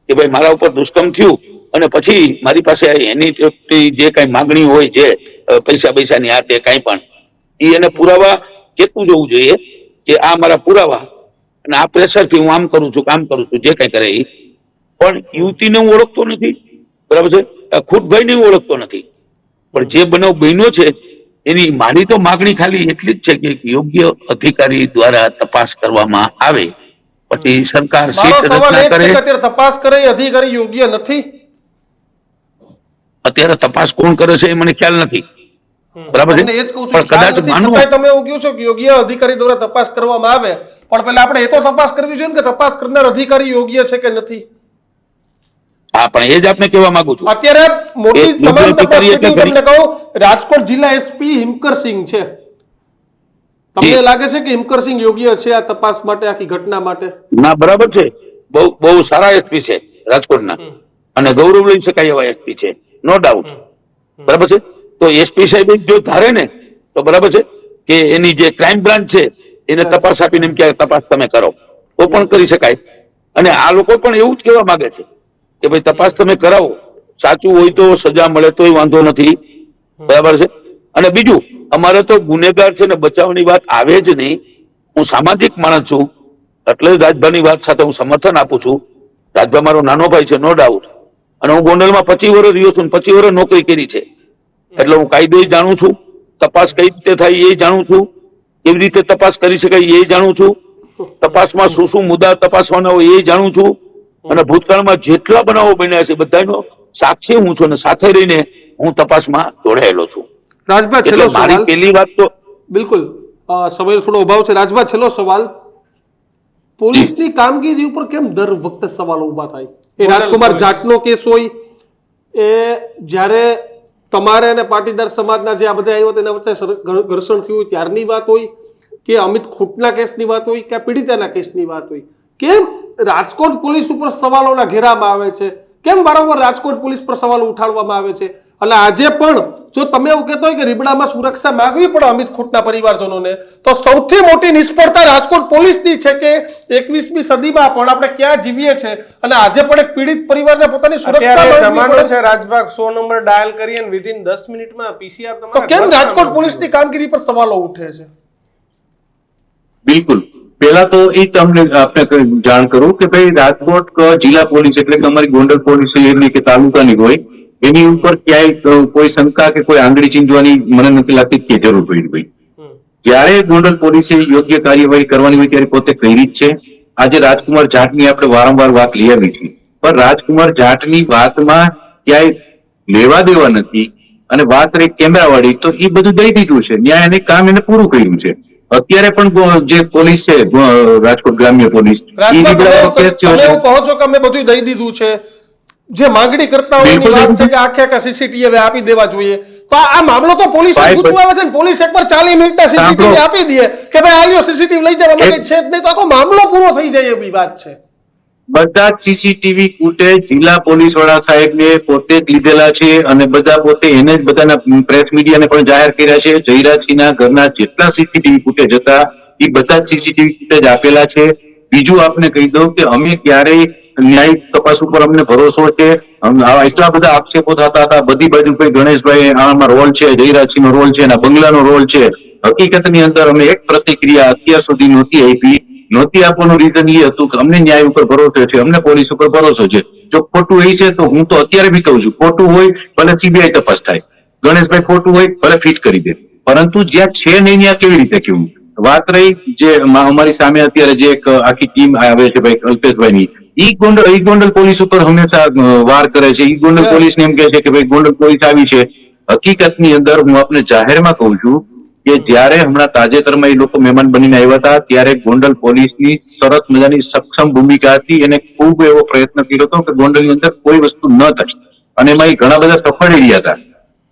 S2: કે ભાઈ મારા ઉપર દુષ્કર્મ થયું અને પછી મારી પાસે એની જે કઈ માગણી હોય, જે પૈસાની આ તે કઈ પણ, એ એને પુરાવા કેટલું જોવું જોઈએ કે આ મારા પુરાવા અને આ પ્રેશરથી હું આમ કરું છું, કામ કરું છું, જે કઈ કરે એ. પણ યુવતીને હું ઓળખતો નથી, બરાબર છે, ખૂટભાઈને હું ઓળખતો નથી. પણ જે બનાવ બન્યો છે એની મારી તો માગણી ખાલી એટલી જ છે કે યોગ્ય અધિકારી દ્વારા તપાસ કરવામાં આવે. પછી સરકાર
S4: તપાસ કરે, અધિકારી યોગ્ય નથી.
S2: અત્યારે તપાસ કોણ કરે છે એ મને ખ્યાલ નથી. બરાબર છે
S4: તમને એ જ કહું છું,
S2: પણ
S4: ખ્યાલ
S2: કદાચ
S4: નથી,
S2: માનો
S4: છતાંય તમે એવું કહો છો કે યોગ્ય અધિકારી દ્વારા તપાસ કરવામાં આવે, પણ પહેલા આપણે એ તો તપાસ કરવી જોઈએ ને કે તપાસ કરનાર અધિકારી યોગ્ય છે કે નથી.
S2: હા પણ એ જ આપને કહેવા માંગુ છું
S4: અત્યારે મોટી
S2: એ
S4: તમામ
S2: યોગ્ય
S4: તપાસ
S2: અધિકારી એટલે
S4: પેટીઓ તમને કહું, રાજકોટ જિલ્લા એસપી હિમકરસિંહ છે. તમને
S2: જી.
S4: લાગે છે કે હિમકરસિંહ યોગ્ય છે આ તપાસ માટે, આખી ઘટના માટે?
S2: ના બરાબર છે, બહુ સારા એસપી છે રાજકોટના અને ગૌરવ લઈ શકાય એવા એસપી છે, નો ડાઉટ. બરાબર છે, તો એસપી સાહેબ જો ધારે ને તો બરાબર છે કે એની જે ક્રાઇમ બ્રાન્ચ છે એને તપાસ આપીને એમ કે તપાસ તમે કરો તો પણ કરી શકાય. અને આ લોકો પણ એવું જ કહેવા માંગે છે કે ભાઈ તપાસ તમે કરાવો, સાચું હોય તો સજા મળે તોય વાંધો નથી. બરાબર છે. અને બીજું અમારે તો ગુનેગાર છે ને બચાવની વાત આવે જ નહીં. હું સામાજિક માણસ છું એટલે રાજભાની વાત સાથે હું સમર્થન આપું છું. રાજભા મારો નાનો ભાઈ છે, નો ડાઉટ. અને હું ગોંડલમાં 25 વર્ષ રહ્યો છું, 25 વર્ષ નોકરી કરી છે, એટલે હું કાયદો જાણું છું, તપાસ કઈ રીતે થાય એ જાણું છું, કેવી રીતે તપાસ કરી શકાય એ જાણું છું, તપાસમાં શું શું મુદ્દા તપાસવાના હોય એ જાણું છું. અને ભૂતકાળમાં જેટલા બનાવો બન્યા છે બધાનો સાક્ષી હું છું અને સાથે રહીને હું તપાસમાં જોડાયેલો છું.
S4: રાજભા,
S2: એટલે
S4: છેલ્લો
S2: મારી
S4: સવાલ.
S2: પહેલી વાત તો
S4: બિલકુલ સમયનો થોડો અભાવ છે. રાજભા, છેલ્લો સવાલ. પોલીસની કામગીરી ઉપર કેમ દર વખતે સવાલો ઉભા થાય? એ રાજકુમાર જાટનો કેસ હોય, એ જ્યારે તમારે અને પાટીદાર સમાજના જે આ બધા આવ્યો તેના વચ્ચે ઘર્ષણ થયું હોય ત્યારની વાત હોય, કે અમિત ખૂટના કેસની વાત હોય, કે પીડિતાના કેસની વાત હોય, કેમ રાજકોટ પોલીસ ઉપર સવાલોના ઘેરામાં આવે છે? કેમ વારંવાર રાજકોટ પોલીસ પર સવાલો ઉઠાડવામાં આવે છે? અને આજે પણ જો તમે એવું કહેતો હોય કે રીબડામાં સુરક્ષા માંગવી પડે અમિત ખૂટના પરિવારજનોને, તો સૌથી મોટી નિષ્ફળતા રાજકોટ પોલીસની છે કે 21મી સદીમાં પણ આપણે ક્યાં જીવીએ છીએ અને આજે પણ એક પીડિત પરિવારને પોતાની સુરક્ષા
S1: અત્યારે
S4: માંગવી
S1: જમાનો
S4: પડે.
S1: છે રાજભાગ 100 નંબર ડાયલ કરી અને વિધિન 10 મિનિટમાં પીસીઆર
S4: તો
S1: તમારા
S4: કેમ
S1: ઘરમાં
S4: રાજકોટ
S1: મળશે?
S4: પોલીસની કામગીરી પર સવાલો ઉઠે છે?
S3: બિલકુલ. પહેલા તો એ તમને આપને જાણ કરું કે ભાઈ રાજકોટ જિલ્લા પોલીસ એટલે કે અમારી ગોંડલ પોલીસ એની કે તાલુકાની હોય, એની ઉપર ક્યાંય કોઈ શંકા કે કોઈ આંગળી ચીંધવાની મને નથી લાગતી કે જરૂર પડી ભાઈ. જ્યારે ગોંડલ પોલીસે યોગ્ય કાર્યવાહી કરવાની હોય ત્યારે પોતે કરી જ છે. આજે રાજકુમાર જાટની આપણે વારંવાર વાત લઈ આવી છે, પણ રાજકુમાર જાટની વાતમાં ક્યાંય લેવા દેવા નથી. અને વાત રહી કેમેરાવાળી, તો એ બધું દઈ દીધું છે, ન્યાય એને કામ એને પૂરું કર્યું છે. અત્યારે પણ જે પોલીસ છે રાજકોટ ગ્રામ્ય પોલીસ, એ
S4: રાજભા,
S3: રીબડાનો કેસ થયો
S4: તમે
S3: છે.
S4: એવું કહો છો કે અમે બધું દઈ દીધું છે, જે માંગણી કરતા હોયની
S3: બિલકુલ
S4: વાત છે
S3: બિલકુલ.
S4: કે આખે સીસીટીવી હવે આપી દેવા જોઈએ, તો આ મામલો તો પોલીસ
S3: ભાઈ,
S4: ગુચવાવે છે ને, પોલીસ એકવાર 40 મિનિટના સીસીટીવી
S3: સાંભળો.
S4: આપી દે કે ભાઈ આ લ્યો સીસીટીવી લઈ જાવ, અમે
S3: એક-
S4: કઈ છે જ નહીં, તો આખો મામલો પૂરો થઈ જાય એવી વાત છે.
S3: બધા જ સીસીટીવી ફૂટેજ જિલ્લા પોલીસ વડા સાહેબને પોતે જ લીધેલા છે અને બધા પોતે એને જ બધાના પ્રેસ મીડિયાને પણ જાહેર કર્યા છે. જયરાજસિંહના ઘરના જેટલા સીસીટીવી ફૂટેજ હતા એ બધા જ સીસીટીવી ફૂટેજ આપેલા છે. બીજું આપને કહી દઉં કે અમે ક્યારેય ન્યાયિક તપાસ ઉપર અમને ભરોસો છે. એટલા બધા આક્ષેપો થતા હતા બધી બાજુ, ભાઈ ગણેશભાઈ આમાં રોલ છે, જયરાજસિંહનો રોલ છે, એના બંગલાનો રોલ છે. હકીકતની અંદર અમે એક પ્રતિક્રિયા અત્યાર સુધી નહોતી આપી. નહોતી આપવાનું રીઝન એ હતું કે અમને ન્યાય ઉપર ભરોસો છે, અમને પોલીસ ઉપર ભરોસો છે. જો ખોટું એ છે તો હું તો અત્યારે બી કહું છું, ખોટું હોય ભલે સીબીઆઈ તપાસ થાય, ગણેશભાઈ ખોટું હોય ભલે ફિટ કરી દે, પરંતુ જ્યાં છે નહીં ત્યાં કેવી રીતે કેવું? વાત રહી જે અમારી સામે અત્યારે જે એક આખી ટીમ આવે છે ભાઈ અલ્પેશભાઈની, ઈ ગોંડલ પોલીસ ઉપર હંમેશા વાર કરે છે. ઈ ગોંડલ પોલીસને એમ કહે છે કે ભાઈ ગોંડલ પોલીસ આવી છે. હકીકતની અંદર હું આપને જાહેરમાં કહું છું કે જ્યારે હમણાં તાજેતરમાં એ લોકો મહેમાન બનીને આવ્યા હતા ત્યારે ગોંડલ પોલીસની સરસ મજાની સક્ષમ ભૂમિકા હતી. એને ખૂબ એવો પ્રયત્ન કર્યો હતો કે ગોંડલની અંદર કોઈ વસ્તુ ન થાય અને એમાં એ ઘણા બધા સફળ રહ્યા હતા.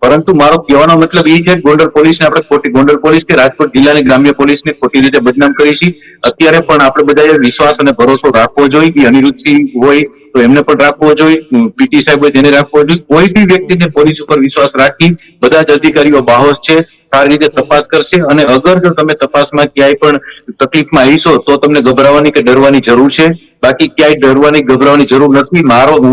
S3: પરંતુ મારો કહેવાનો મતલબ એ છે કે ગોંડલ પોલીસને આપણે ખોટી, ગોંડલ પોલીસ કે રાજકોટ જિલ્લાની ગ્રામ્ય પોલીસને ખોટી રીતે બદનામ કરી છે. અત્યારે પણ આપણે બધાએ વિશ્વાસ અને ભરોસો રાખવો જોઈએ કે અનિરુદ્ધસિંહ હોય તો એમને પણ રાખવો જોઈએ, પીટી સાહેબ હોય તેને રાખવો જોઈએ. કોઈ બી વ્યક્તિને પોલીસ ઉપર વિશ્વાસ રાખી બધા જ અધિકારીઓ બાહોશ છે, સારી રીતે તપાસ કરશે. અને અગર જો તમે તપાસમાં ક્યાંય પણ તકલીફમાં આવીશો તો તમને ગભરાવાની કે ડરવાની જરૂર છે. બાકી ક્યાંય ડરવાની ગભરાવાની જરૂર નથી.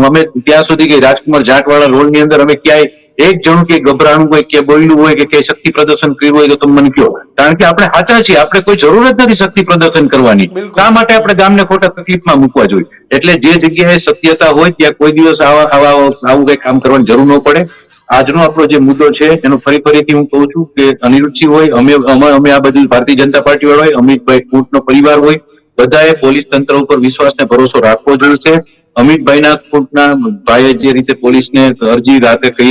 S3: અમે ત્યાં સુધી કે રાજકુમાર જાટવાળા રોલની અંદર અમે ક્યાંય એક જણું કે ગભરાણું હોય કે બોલ્યું હોય કે શક્તિ પ્રદર્શન કર્યું હોય તો તમે મને કહો, કારણ કે આપણે સાચા છીએ. આપણે કોઈ જરૂર જ નથી શક્તિ પ્રદર્શન કરવાની. શા માટે આપણે ગામને ખોટા તકલીફમાં મૂકવા જોઈએ? એટલે જે જગ્યાએ સત્યતા હોય ત્યાં કોઈ દિવસ આવું કઈ કામ કરવાની જરૂર ન પડે. આજનો આપણો જે મુદ્દો છે એનો ફરીથી હું કહું છું કે અનિરુદ્ધસિંહ હોય, અમે આ બધું ભારતીય જનતા પાર્ટી વાળા હોય, અમિતભાઈ ખૂંટનો પરિવાર હોય, બધાએ પોલીસ તંત્ર ઉપર વિશ્વાસ ને ભરોસો રાખવો જોઈએ. અમિતભાઈના ખૂંટના ભાઈએ જે રીતે પોલીસને અરજી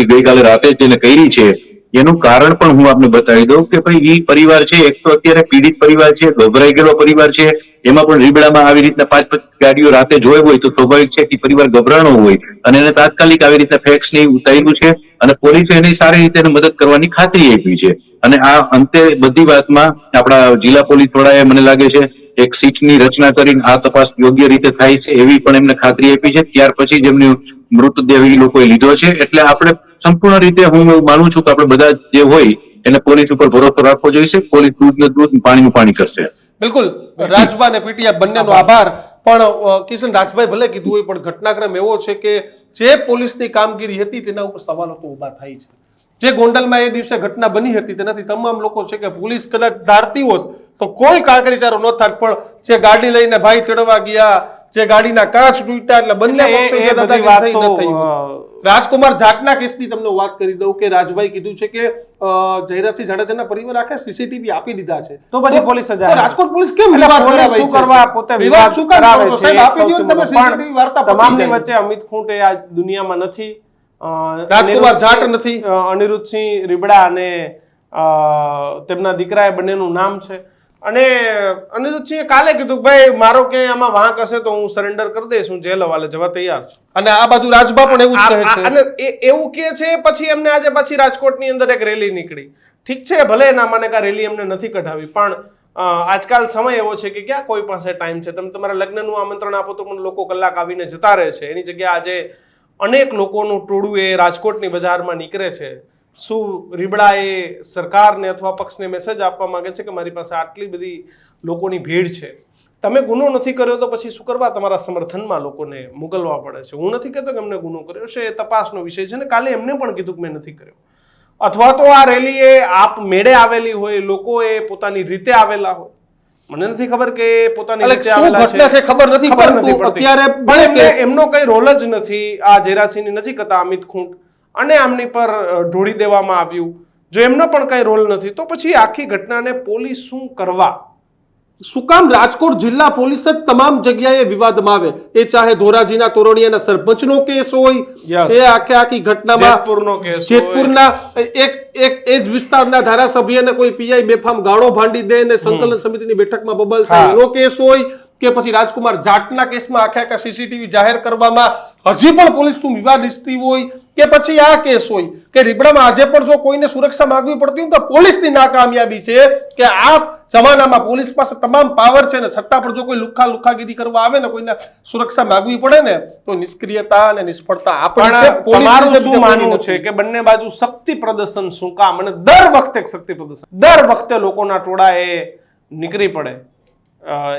S3: ગઈકાલે રાતે જ એને કરી છે, એનું કારણ પણ હું આપને બતાવી દઉં કે ભાઈ એ પરિવાર છે, એક તો અત્યારે પીડિત પરિવાર છે, ગભરાઈ ગયેલો પરિવાર છે, એમાં પણ રીબડામાં આવી રીતના 5-25 ગાડીઓ રાતે જોઈ હોય તો સ્વાભાવિક છે કે પરિવાર ગભરાણો હોય અને એને તાત્કાલિક આવી રીતના ફેક્સ ને ઉતાર્યું છે અને પોલીસે એની સારી રીતે એને મદદ કરવાની ખાતરી આપી છે. અને આ અંતે બધી વાતમાં આપણા જિલ્લા પોલીસ વડાએ મને લાગે છે એક સીટની રચના કરીને આ તપાસ યોગ્ય રીતે થાય છે એવી પણ એમને ખાતરી આપી છે. ત્યાર પછી જ એમની મૃતદેહ એ લોકોએ લીધો છે. એટલે આપણે સંપૂર્ણ રીતે હું એવું માનું છું કે આપણે બધા જે હોય એને પોલીસ ઉપર ભરોસો રાખવો જોઈએ. પોલીસ દૂધ ને દૂધ, પાણીનું પાણી કરશે.
S4: બિલકુલ, રાજભા અને પીટીઆઈ બંનેનો આભાર. પણ કિશન, રાજભાઈ ભલે કીધું હોય પણ ઘટનાક્રમ એવો છે કે જે પોલીસની કામગીરી હતી તેના ઉપર સવાલો તો ઉભા થાય છે. જે ગોંડલમાં એ દિવસે ઘટના બની હતી તેનાથી તમામ લોકો છે કે પોલીસ કદાચ ધારતી હોત તો કોઈ કાંકરીચારો ન થાત, પણ જે ગાડી લઈને ભાઈ ચડવા ગયા, જે ગાડીના કાચ તૂટ્યા, એટલે બંને પક્ષો જે દાદાગીરી થઈ ન થઈ હોત. રાજકુમાર જાટના કેસની તમને વાત કરી દઉં કે રાજભાઈ કીધું છે કે જયરાજસિંહ જાડેજાના પરિવાર આખે સીસીટીવી આપી દીધા છે,
S1: તો પછી પોલીસ
S4: તો
S1: જાય.
S4: રાજકોટ પોલીસ કેમ વિવાદ કરાવે
S1: શું
S4: છે?
S1: કરવા પોતે
S4: વિવાદ શું કામ
S1: કરાવે
S4: કરો છો?
S1: છે?
S4: સાહેબ, આપી દ્યો ને તમે
S1: પણ
S4: સીસીટીવી વાર્તા પતી
S1: તમામની
S4: જાય.
S1: વચ્ચે અમિત ખૂંટ એ આ દુનિયામાં નથી.
S4: રાજકુમાર જાટ નથી.
S1: અનિરુદ્ધસિંહ રીબડા અને તેમના દીકરા એ બંનેનું નામ છે. અને અનિરુદ્ધસિંહે કાલે કીધું કે ભાઈ મારો ક્યાંય આમાં વાંક હશે તો હું સરેન્ડર કરી દઈશ, હું જેલ હવાલે જવા તૈયાર છું.
S4: અને આ બાજુ રાજભા પણ એવું જ કહે છે.
S1: અને એવું કહે છે. પછી એમને આજે પાછી રાજકોટની અંદર એક રેલી નીકળી. ઠીક છે, ભલે ના મને કા રેલી એમને નથી કઢાવી, પણ આજકાલ સમય એવો છે કે ક્યાં કોઈ પાસે ટાઈમ છે. તમે તમારા લગ્નનું આમંત્રણ આપો તો પણ લોકો કલાક આવીને જતા રહે છે. એની જગ્યાએ આજે અનેક લોકોનું ટોળું એ રાજકોટની બજારમાં નીકળે છે. શું રીબડા એ સરકારને અથવા પક્ષને મેસેજ આપવા માંગે છે કે મારી પાસે આટલી બધી લોકોની ભીડ છે, તમે ગુનો નથી કર્યો તો પછી શું કરવા તમારા સમર્થનમાં લોકોને મોકલવા પડે છે? હું નથી કહેતો કે એમને ગુનો કર્યો છે, એ તપાસનો વિષય છે. ને કાલે એમને પણ કીધું કે મેં નથી કર્યો. અથવા તો આ રેલી એ આપ મેળે આવેલી હોય, લોકો એ પોતાની રીતે આવેલા હોય. મને નથી ખબર કે પોતાની રીતે આવેલા છે,
S4: ખબર નથી પડતી. અત્યારે
S1: એમનો કઈ રોલ જ નથી. આ જયરાજસિંહની નજીક હતા અમિત ખૂંટ અને આમની પર ઢોળી દેવામાં આવ્યું. જો એમનો પણ કઈ રોલ નથી તો પછી આખી ઘટનાને પોલીસ શું કરવા?
S4: શું કામ રાજકોટ જિલ્લા પોલીસ જ તમામ જગ્યાએ વિવાદમાં આવે? એ ચાહે ધોરાજીના તોરણિયાના સરપંચનો કેસ હોય, એ આખી ઘટનામાં જેતપુરના એક એ જ વિસ્તારના ધારાસભ્યને કોઈ પીઆઈ બેફામ ગાળો ભાંડી દે ને સંકલન સમિતિની બેઠકમાં બબલ થાય એનો કેસ હોય, કે પછી રાજકુમાર જાટના કેસમાં આખા સીસીટીવી જાહેર કરવામાં હજી પણ પોલીસ શું વિવાદ ઈચ્છતી હોય, કે પછી આ કેસ હોય કે રીબડામાં આજે પણ જો કોઈને સુરક્ષા માંગવી પડતી હોય તો પોલીસની નાકામયાબી છે કે આ જમાનામાં પોલીસ પાસે તમામ પાવર છે ને છતાં પણ જો કોઈ લુખાગીરી કરવા આવે ને, કોઈને સુરક્ષા માંગવી પડે ને, તો નિષ્ક્રિયતા અને નિષ્ફળતા આપણી છે.
S1: તમારું શું માનવું છે કે બંને બાજુ શક્તિ પ્રદર્શન શું કામ? અને દર વખતે શક્તિ પ્રદર્શન, દર વખતે લોકોના ટોળા એ નીકળી પડે.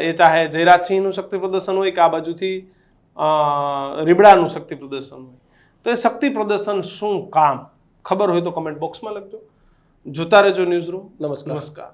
S1: એ ચાહે જયરાજસિંહનું શક્તિ પ્રદર્શન હોય કે આ બાજુથી રીબડાનું શક્તિ પ્રદર્શન હોય, તો એ શક્તિ પ્રદર્શન શું કામ? ખબર હોય તો કમેન્ટ બોક્સમાં લખજો. જોતા રહેજો ન્યૂઝ રૂમ. નમસ્કાર.